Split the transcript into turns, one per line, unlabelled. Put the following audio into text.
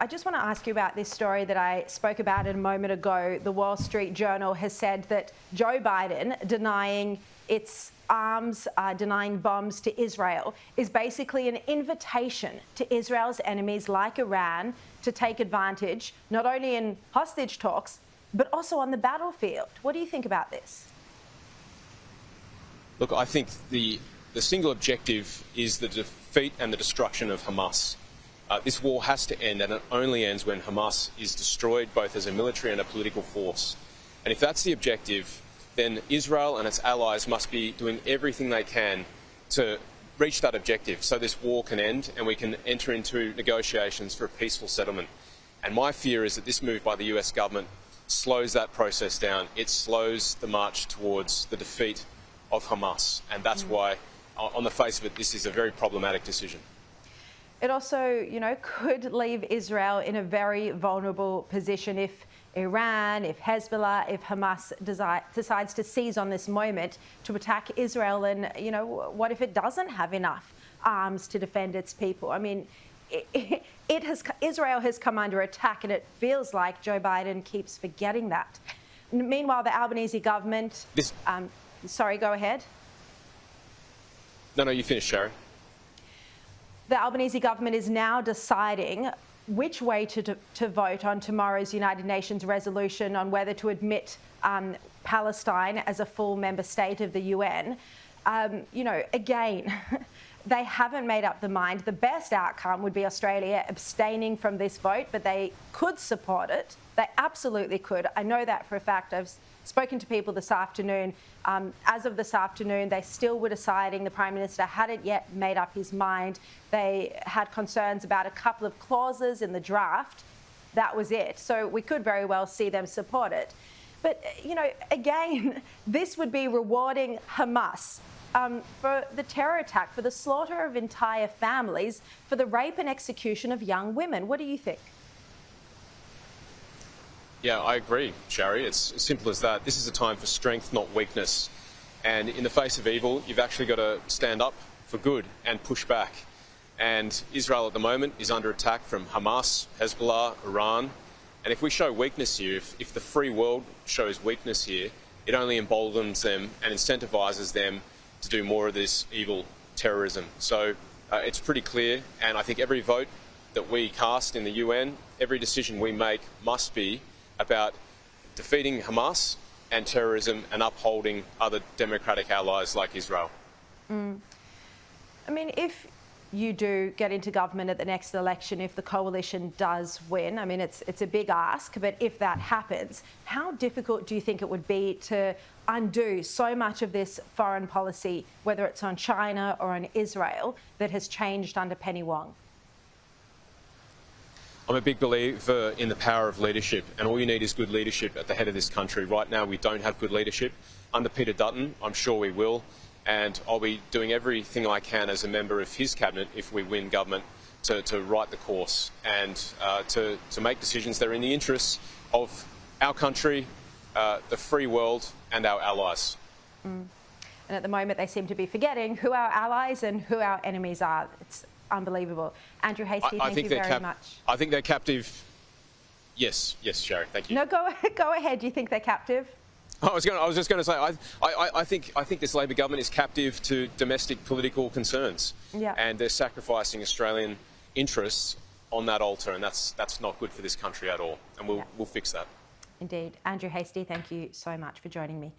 I just want to ask you about this story that I spoke about a moment ago. The Wall Street Journal has said that Joe Biden denying its arms, denying bombs to Israel is basically an invitation to Israel's enemies like Iran to take advantage, not only in hostage talks, but also on the battlefield. What do you think about this?
Look, I think the single objective is the defeat and the destruction of Hamas. This war has to end, and it only ends when Hamas is destroyed both as a military and a political force. And if that's the objective, then Israel and its allies must be doing everything they can to reach that objective so this war can end and we can enter into negotiations for a peaceful settlement. And my fear is that this move by the US government slows that process down. It slows the march towards the defeat of Hamas. And that's why, on the face of it, this is a very problematic decision.
It also, could leave Israel in a very vulnerable position if Iran, if Hezbollah, if Hamas decides to seize on this moment to attack Israel. And, what if it doesn't have enough arms to defend its people? I mean, Israel has come under attack, and it feels like Joe Biden keeps forgetting that. Meanwhile, the Albanese government... Sorry, go ahead.
No, you finish, Sharri.
The Albanese government is now deciding which way to vote on tomorrow's United Nations resolution on whether to admit Palestine as a full member state of the UN. Again, they haven't made up their mind. The best outcome would be Australia abstaining from this vote, but they could support it. They absolutely could. I know that for a fact. I've spoken to people this afternoon. As of this afternoon, they still were deciding. The Prime Minister hadn't yet made up his mind. They had concerns about a couple of clauses in the draft. That was it. So we could very well see them support it. But, again, this would be rewarding Hamas for the terror attack, for the slaughter of entire families, for the rape and execution of young women. What do you think?
Yeah, I agree, Sharri. It's as simple as that. This is a time for strength, not weakness. And in the face of evil, you've actually got to stand up for good and push back. And Israel at the moment is under attack from Hamas, Hezbollah, Iran. And if we show weakness here, if the free world shows weakness here, it only emboldens them and incentivizes them to do more of this evil terrorism. So it's pretty clear, and I think every vote that we cast in the UN, every decision we make must be about defeating Hamas and terrorism and upholding other democratic allies like Israel.
I mean, if you do get into government at the next election, if the coalition does win, I mean, it's a big ask, but if that happens, how difficult do you think it would be to undo so much of this foreign policy, whether it's on China or on Israel, that has changed under Penny Wong?
I'm a big believer in the power of leadership, and all you need is good leadership at the head of this country. Right now, we don't have good leadership. Under Peter Dutton, I'm sure we will, and I'll be doing everything I can as a member of his cabinet if we win government to right the course and to make decisions that are in the interests of our country, the free world and our allies.
And at the moment, they seem to be forgetting who our allies and who our enemies are. It's unbelievable. Andrew Hastie, thank you very much.
I think they're captive. Yes, Sharri, thank you.
No, go ahead. Do you think they're captive?
I was just going to say, I think this Labor government is captive to domestic political concerns, and they're sacrificing Australian interests on that altar, and that's not good for this country at all. And we'll fix that.
Indeed, Andrew Hastie, thank you so much for joining me.